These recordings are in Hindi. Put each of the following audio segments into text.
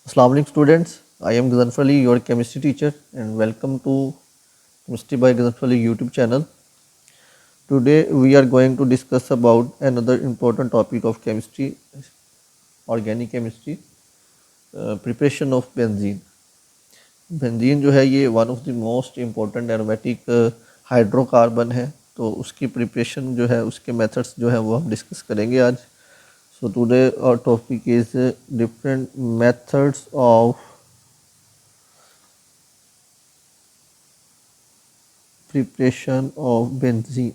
Assalamu alaikum students, I am Gazanfar Ali, your chemistry teacher, and welcome to Chemistry by Gazanfar Ali YouTube channel. Today we are going to discuss about another important topic of chemistry, organic chemistry, preparation of benzene. Benzene जो है ये one of the most important aromatic hydrocarbon है, तो उसकी प्रिपरेशन जो है उसके मेथड्स जो है वो हम डिस्कस करेंगे आज. So today our topic is different methods of preparation of benzene.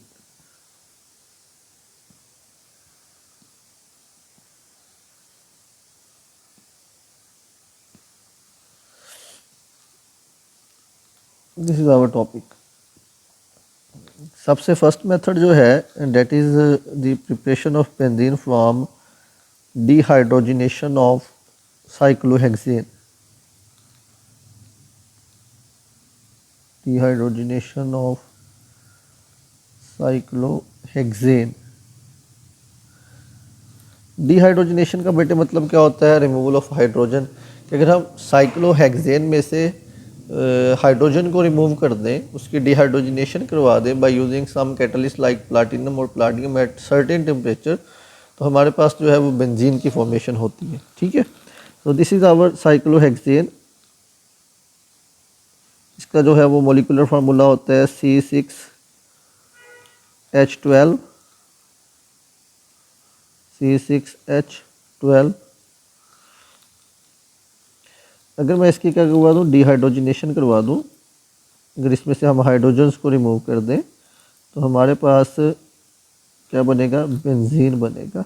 This is our topic. सबसे फर्स्ट मेथड जो है that is the preparation of benzene from dehydrogenation of cyclohexane. Dehydrogenation of cyclohexane. Dehydrogenation का बेटे मतलब क्या होता है? Removal of hydrogen. कि अगर हम साइक्लोहेक्सेन में से हाइड्रोजन को रिमूव कर दें, उसकी डिहाइड्रोजिनेशन करवा दें by using some catalyst like platinum और प्लाटिनम एट सर्टेन टेम्परेचर, तो हमारे पास जो है वो बेंजीन की फॉर्मेशन होती है. ठीक है, तो दिस इज़ आवर साइक्लोहेक्सेन. इसका जो है वो मोलिकुलर फार्मूला होता है C6H12. C6H12. अगर मैं इसकी क्या करवा दूँ, डिहाइड्रोजिनेशन करवा दूँ, अगर इसमें से हम हाइड्रोजन्स को रिमूव कर दें तो हमारे पास क्या बनेगा? बेंजीन बनेगा.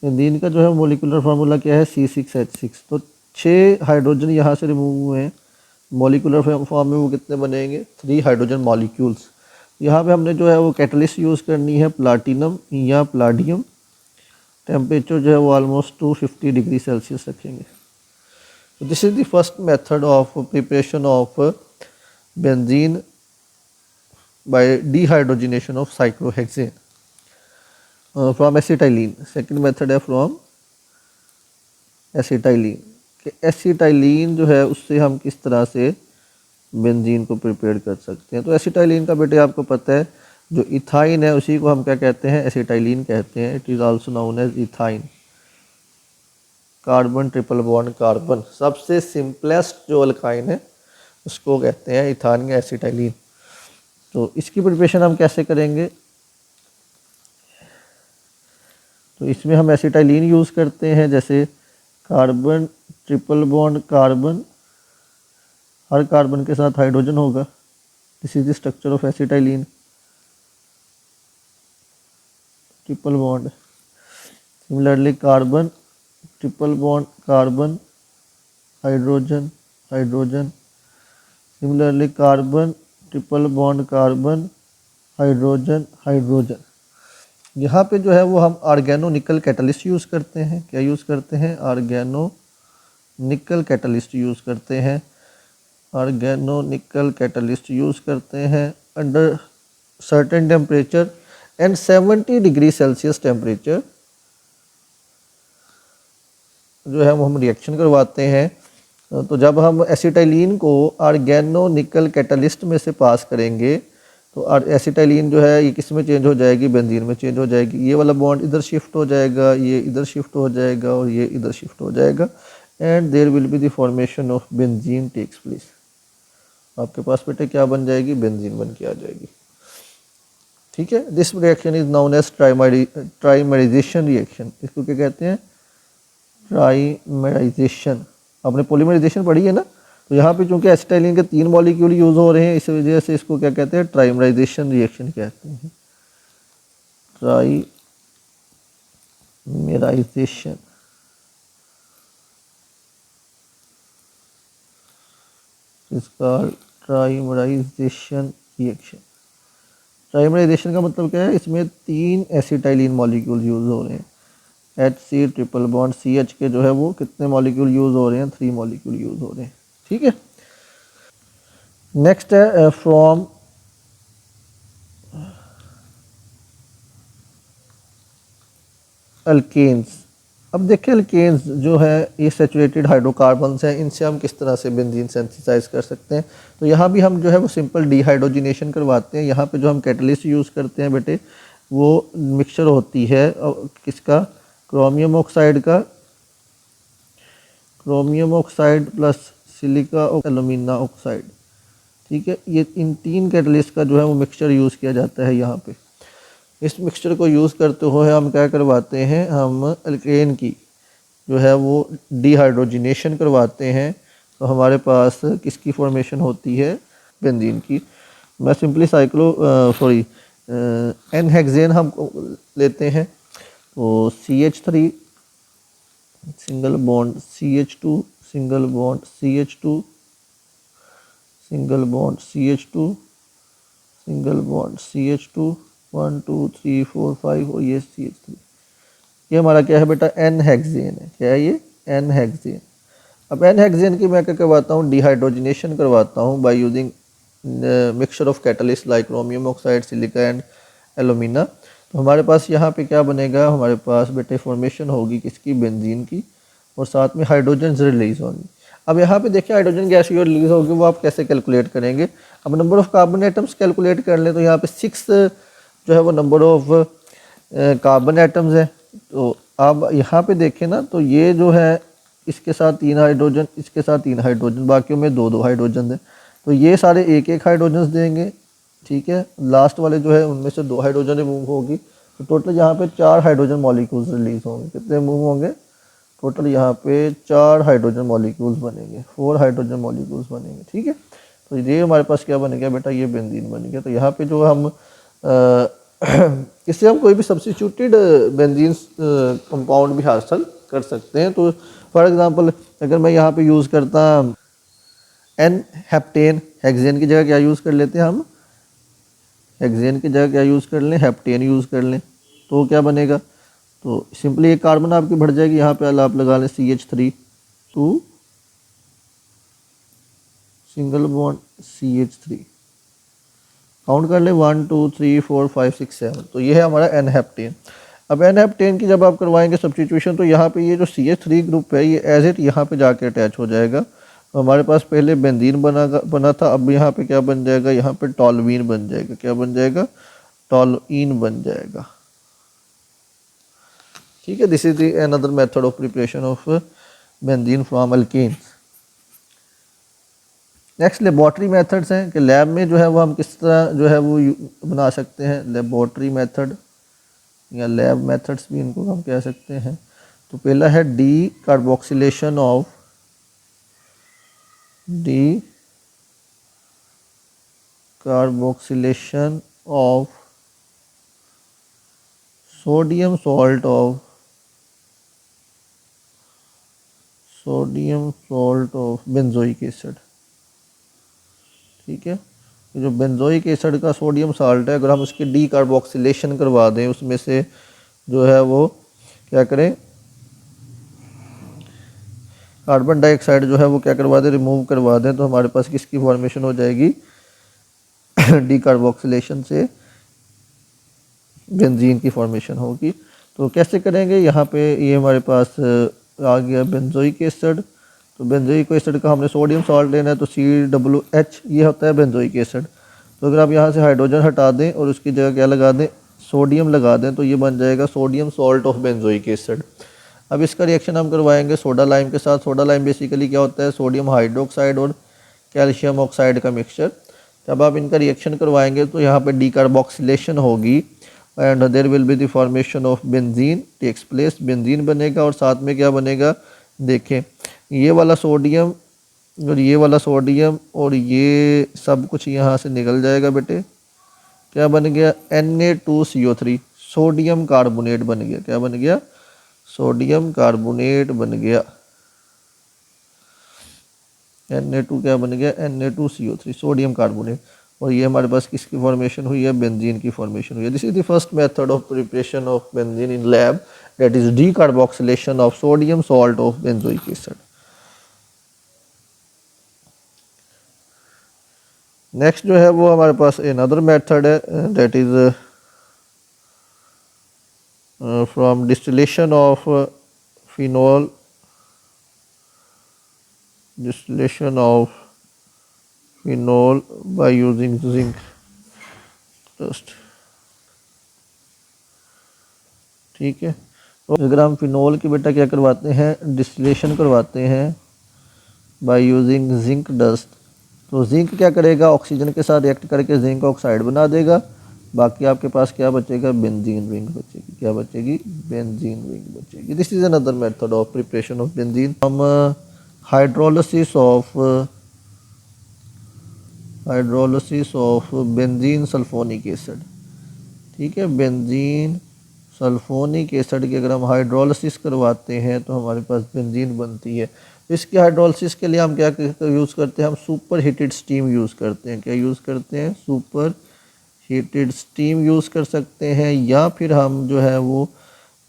बेंजीन का जो है मोलिकुलर फार्मूला क्या है? C6H6. तो 6 हाइड्रोजन यहाँ से रिमूव हुए हैं. मोलिकुलर फॉर्म में वो कितने बनेंगे? 3 हाइड्रोजन मॉलिक्यूल्स. यहाँ पे हमने जो है वो कैटलिस्ट यूज़ करनी है प्लाटिनम या प्लाडियम. टेम्परेचर जो है वो ऑलमोस्ट 250 डिग्री सेल्सियस रखेंगे. तो this is the first method of preparation of benzene by dehydrogenation of cyclohexane from acetylene. Second method है फ्रॉम एसिटाइलिन. कि एसिटाइलिन जो है उससे हम किस तरह से बेंजीन को प्रिपेयर कर सकते हैं. तो एसिटाइलिन का बेटे आपको पता है, जो इथाइन है उसी को हम क्या कहते हैं? एसिटाइलिन कहते हैं. It is also known as ethyne. Carbon triple bond carbon, सबसे सिंपलेस्ट जो अल्काइन है उसको कहते हैं इथाइन या एसिटाइलिन. तो इसकी प्रिपरेशन हम कैसे करेंगे? तो इसमें हम एसिटाइलिन यूज़ करते हैं. जैसे कार्बन ट्रिपल बॉन्ड कार्बन, हर कार्बन के साथ हाइड्रोजन होगा. This is the structure of acetylene. Triple bond. Similarly carbon triple bond carbon hydrogen hydrogen. Similarly carbon triple bond carbon hydrogen hydrogen. यहाँ पे जो है वो हम आर्गेनो निकल कैटलिस्ट यूज़ करते हैं. क्या यूज़ करते हैं? आर्गेनो निकल कैटलिस्ट यूज़ करते हैं. आर्गेनो निकल कैटलिस्ट यूज़ करते हैं under certain temperature and 70 degree Celsius temperature जो है वो हम रिएक्शन करवाते हैं. तो जब हम एसिटाइलिन को आर्गेनो निकल कैटलिस्ट में से पास करेंगे तो एसिटाइलिन जो है ये किस में चेंज हो जाएगी? बेंजीन में चेंज हो जाएगी. ये वाला बॉन्ड इधर शिफ्ट हो जाएगा, ये इधर शिफ्ट हो जाएगा और ये इधर शिफ्ट हो जाएगा. And there will be the formation of benzene takes place. आपके पास बेटे क्या बन जाएगी? बेंजीन बन के आ जाएगी. ठीक है, this reaction is known as trimerization reaction. इसको क्या कहते हैं? ट्राइमराइजेशन. आपने पॉलीमराइजेशन पढ़ी है ना. तो यहाँ पे चूंकि एसिटाइलिन के 3 मॉलिक्यूल यूज हो रहे हैं, इस वजह से इसको क्या कहते हैं? ट्राइमराइजेशन रिएक्शन कहते हैं. ट्राइमराइजेशन. इसका ट्राइमराइजेशन रिएक्शन. ट्राइमराइजेशन का मतलब क्या है? इसमें 3 एसिटाइलिन मॉलिक्यूल यूज हो रहे हैं. HC ट्रिपल बॉन्ड CH के जो है वो कितने मॉलिक्यूल यूज हो रहे हैं? 3 मॉलिक्यूल यूज हो रहे हैं. ठीक है. नेक्स्ट है फ्रॉम अल्केन्स। अब देखिए अल्केन्स जो है ये सैचुरेटेड हाइड्रोकार्बन्स हैं, इनसे हम किस तरह से बेंजीन सिंथेसाइज कर सकते हैं। तो यहाँ भी हम जो है वो सिंपल डिहाइड्रोजिनेशन करवाते हैं। यहाँ पे जो हम कैटलिस्ट यूज़ करते हैं बेटे वो मिक्सचर होती है किसका, क्रोमियम ऑक्साइड का, क्रोमियम ऑक्साइड प्लस सिलिका और एलुमिना ऑक्साइड। ठीक है, ये इन तीन कैटलिस्ट का जो है वो मिक्सचर यूज़ किया जाता है यहाँ पे। इस मिक्सचर को यूज़ करते हुए हम क्या करवाते हैं, हम अल्केन की जो है वो डिहाइड्रोजिनेशन करवाते हैं। तो हमारे पास किसकी फॉर्मेशन होती है, बेंजीन की। मैं सिंपली एन हेक्सेन हम लेते हैं। तो CH3 single bond CH2 single bond CH2 single bond CH2 single bond CH2 1 2 3 4 5 और ये CH3। ये हमारा क्या है बेटा, एन हेक्सेन है। क्या है ये, एन हेक्सेन। अब एन हेक्सेन की मैं क्या करवाता हूँ, डिहाइड्रोजिनेशन करवाता हूँ by using mixture of catalyst like chromium oxide, silica and alumina. तो हमारे पास यहाँ पे क्या बनेगा, हमारे पास बेटे फॉर्मेशन होगी किसकी, बेंजीन की, और साथ में हाइड्रोजन रिलीज होंगी। अब यहाँ पे देखिए हाइड्रोजन गैस जो रिलीज होगी वो आप कैसे कैलकुलेट करेंगे। अब number of carbon atoms calculate कर लें तो यहाँ पे 6 जो है वो नंबर ऑफ कार्बन एटम्स है। तो अब यहाँ पे देखें ना, तो ये जो है इसके साथ 3 हाइड्रोजन, इसके साथ 3 हाइड्रोजन, बाकियों में 2-2 हाइड्रोजन है। तो ये सारे 1-1 हाइड्रोजन देंगे। ठीक है, लास्ट वाले जो है उनमें से 2 हाइड्रोजन रिमूव होगी। तो टोटल यहाँ पे 4 हाइड्रोजन मॉलिक्यूल्स रिलीज होंगे। कितने रिमूव होंगे, टोटल यहाँ पे 4 हाइड्रोजन मॉलिक्यूल्स बनेंगे, 4 हाइड्रोजन मॉलिक्यूल्स बनेंगे। ठीक है, तो ये हमारे पास क्या बन गया बेटा, ये बेंजीन बन गया। तो यहाँ पे जो हम इससे हम कोई भी सब्स्टिट्यूटेड बेंजीन कंपाउंड भी हासिल कर सकते हैं। तो फॉर एग्जांपल अगर मैं यहाँ पे यूज़ करता एन हेप्टेन, हेक्सेन की जगह क्या यूज़ कर लेते हैं हम, हेक्सेन की जगह क्या यूज़ कर लें, हेप्टेन यूज़ कर लें। तो क्या बनेगा, तो सिंपली एक कार्बन आपकी बढ़ जाएगी, यहाँ पे आप लगा लें CH3 2 single bond CH3, count कर ले 1 2 3 4 5 6 7। तो ये है हमारा एन हेप्टेन। अब एन हेप्टेन की जब आप करवाएंगे सब्स्टिट्यूशन तो यहाँ पे ये जो CH3 ग्रुप है ये एज इट यहाँ पे जाके अटैच हो जाएगा। तो हमारे पास पहले बेंजीन बना था, अब यहाँ पे क्या बन जाएगा, यहाँ पे टॉलवीन बन जाएगा। क्या बन जाएगा, टॉलईन बन जाएगा। ठीक है, this is the another method of preparation of benzene from alkanes. Next laboratory methods हैं कि लैब में जो है वो हम किस तरह जो है वो बना सकते हैं, लेबॉर्ट्री मेथड या लैब मेथड्स भी इनको हम कह सकते हैं। तो पहला है D carboxylation of sodium salt of benzoic acid. ठीक है, जो बेंजोइक एसिड का सोडियम साल्ट है, अगर हम उसकी डी कार्बोक्सिलेशन करवा दें, उसमें से जो है वो क्या करें, कार्बन डाइऑक्साइड जो है वो क्या करवा दें, रिमूव करवा दें, तो हमारे पास किसकी फॉर्मेशन हो जाएगी डी कार्बोक्सिलेशन से बेंजीन की फॉर्मेशन होगी। तो कैसे करेंगे, यहाँ पे ये हमारे पास आ गया बेंजोइक एसिड। तो बेंजोइक एसिड का हमने सोडियम सॉल्ट लेना है, तो COOH ये होता है बेंजोइक एसिड। तो अगर आप यहाँ से हाइड्रोजन हटा दें और उसकी जगह क्या लगा दें, सोडियम लगा दें, तो ये बन जाएगा sodium salt of benzoic acid. अब इसका रिएक्शन हम करवाएंगे सोडा लाइम के साथ। सोडा लाइम बेसिकली क्या होता है, सोडियम हाइड्रोक्साइड और कैल्शियम ऑक्साइड का मिक्सचर। जब आप इनका रिएक्शन करवाएंगे तो यहाँ पे डीकार्बोक्सिलेशन होगी and there will be the formation of benzene takes place. Benzene बनेगा और साथ में क्या बनेगा, देखें ये वाला सोडियम और ये वाला सोडियम और ये सब कुछ यहाँ से निकल जाएगा बेटे। क्या बन गया, Na2CO3 सोडियम कार्बोनेट बन गया। क्या बन गया, सोडियम कार्बोनेट बन गया। Na2 क्या बन गया, Na2CO3 सोडियम कार्बोनेट। और ये हमारे पास किसकी फॉर्मेशन हुई है, बेंजीन की फॉर्मेशन हुई है। This is the first method of preparation of benzene in lab, that is decarboxylation of sodium salt of benzoic acid. Next जो है वो हमारे पास अनदर मेथड है, that is from distillation of phenol, distillation of phenol by using zinc dust। ठीक है, तो अगर हम फिनोल की बेटा क्या करवाते हैं, डिस्टिलेशन करवाते हैं बाय यूजिंग जिंक डस्ट, तो जिंक क्या करेगा, ऑक्सीजन के साथ रिएक्ट करके जिंक ऑक्साइड बना देगा। बाकी आपके पास क्या बचेगा, बेंजीन रिंग बचेगी। क्या बचेगी, बेंजीन रिंग बचेगी। This is another method of preparation of benzene from hydrolysis of benzene sulphonic acid. ठीक है, बेंजीन सल्फोनिक एसिड की अगर हम हाइड्रोलिसिस करवाते हैं तो हमारे पास बेंजीन बनती है। इसकी हाइड्रोलिसिस के लिए हम क्या यूज़ करते हैं, हम सुपर हीटेड स्टीम यूज़ करते हैं। क्या यूज़ करते हैं, सुपर हीटेड स्टीम यूज़ कर सकते हैं, या फिर हम जो है वो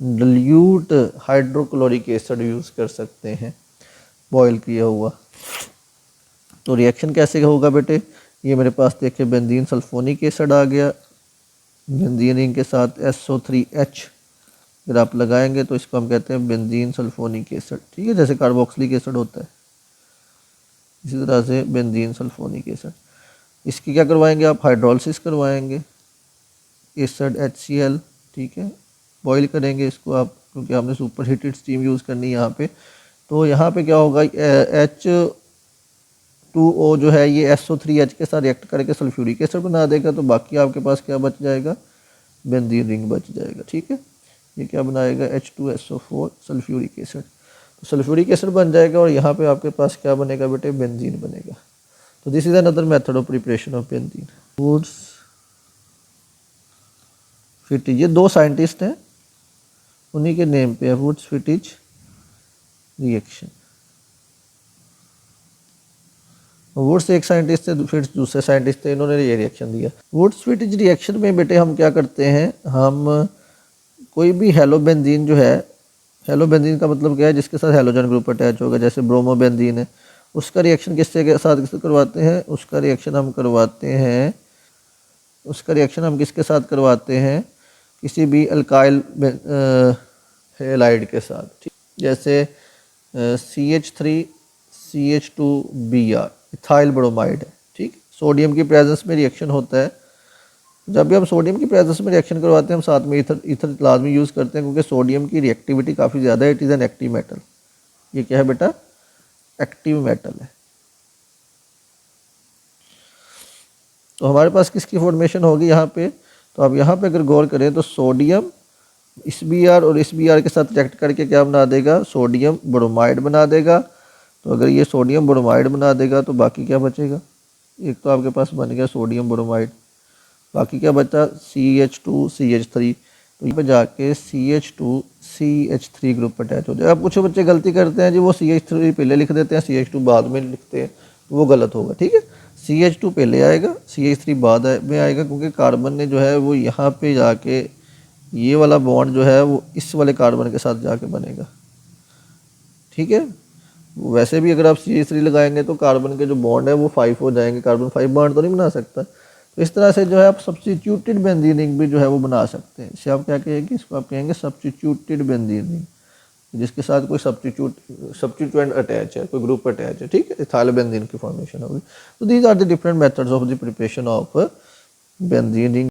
डिल्यूट हाइड्रोक्लोरिक एसिड यूज़ कर सकते हैं, बॉयल किया हुआ। तो रिएक्शन कैसे होगा बेटे, ये मेरे पास देखिए बेंजीन सल्फोनिक एसिड आ गया, बेंजीन रिंग के साथ SO3H अगर आप लगाएंगे तो इसको हम कहते हैं बेंजीन सल्फोनिक एसिड। ठीक है, जैसे कार्बोक्सिलिक एसिड होता है, इसी तरह से बेंजीन सल्फोनिक एसिड। इसकी क्या करवाएंगे आप, हाइड्रोलिसिस करवाएंगे, एसिड HCl। ठीक है, बॉईल करेंगे इसको आप, क्योंकि हमने सुपर हीटेड स्टीम यूज़ करनी है यहाँ पे। तो यहाँ पे क्या होगा, H2O जो है ये SO3H के साथ रिएक्ट करके सल्फ्यूरिक एसिड बना देगा। तो बाकी आपके पास क्या बच जाएगा, बेंजीन रिंग बच जाएगा। ठीक है, ये क्या बनाएगा, H2SO4 सल्फ्यूरिक एसिड। तो सल्फ्यूरिक एसिड बन जाएगा और यहाँ पे आपके पास क्या बनेगा बेटे, बेंजीन बनेगा। तो this is another method of preparation of benzene. Wurtz Fittig, ये दो साइंटिस्ट हैं, उन्हीं के नेम पे है वुड्स फिटिज रिएक्शन। वुड्स एक साइंटिस्ट थे, फिर दूसरे साइंटिस्ट थे, इन्होंने ये रिएक्शन दिया। वुड्स फिटिज रिएक्शन में बेटे हम क्या करते हैं, हम कोई भी हेलोबेंजीन जो है, हेलोबेंजीन का मतलब क्या है, जिसके साथ हेलोजन ग्रुप अटैच होगा, जैसे ब्रोमोबेंजीन है, उसका रिएक्शन किसके साथ करवाते हैं, उसका रिएक्शन हम किसके साथ करवाते हैं, किसी भी अल्काइल हेलाइड के साथ। ठीक, जैसे CH3CH2Br इथाइल ब्रोमाइड है। ठीक, सोडियम की प्रेजेंस में रिएक्शन होता है। जब भी हम सोडियम की प्रेजेंस में रिएक्शन करवाते हैं, हम साथ में ईथर लाजमी यूज़ करते हैं, क्योंकि सोडियम की रिएक्टिविटी काफ़ी ज़्यादा है। It is an active metal. ये क्या है बेटा, एक्टिव मेटल है। तो हमारे पास किसकी फॉर्मेशन होगी यहाँ पे, तो अब यहाँ पे अगर गौर करें तो सोडियम इस Br और इस Br के साथ रिएक्ट करके क्या बना देगा, सोडियम ब्रोमाइड बना देगा। तो अगर ये सोडियम ब्रोमाइड बना देगा तो बाकी क्या बचेगा, एक तो आपके पास बन गया सोडियम ब्रोमाइड, बाकी क्या बचा, CH2CH3। तो ये पे जाके CH2CH3 ग्रुप अटैच हो जाएगा। अब कुछ बच्चे गलती करते हैं जी, वो CH3 पहले लिख देते हैं, CH2 बाद में लिखते हैं, वो गलत होगा। ठीक है, CH2 पहले आएगा, CH3 बाद में आएगा, क्योंकि कार्बन ने जो है वो यहाँ पे जाके ये वाला बॉन्ड जो है वो इस वाले कार्बन के साथ जाके बनेगा। ठीक है, वैसे भी अगर आप CH3 लगाएंगे तो कार्बन के जो बॉन्ड है वो 5 हो जाएंगे, कार्बन 5 बॉन्ड तो नहीं बना सकता। तो इस तरह से जो है आप सब्स्टिट्यूटेड बेंजीन रिंग भी जो है वो बना सकते हैं। इसे आप क्या कहेंगे, इसको आप कहेंगे सब्स्टिट्यूटेड बेंजीन रिंग, जिसके साथ कोई सब्स्टिट्यूएंट अटैच है, कोई ग्रुप अटैच है। ठीक है, इथाइल बेंजीन की फॉर्मेशन होगी। तो these are the different methods of the preparation of benzene ring.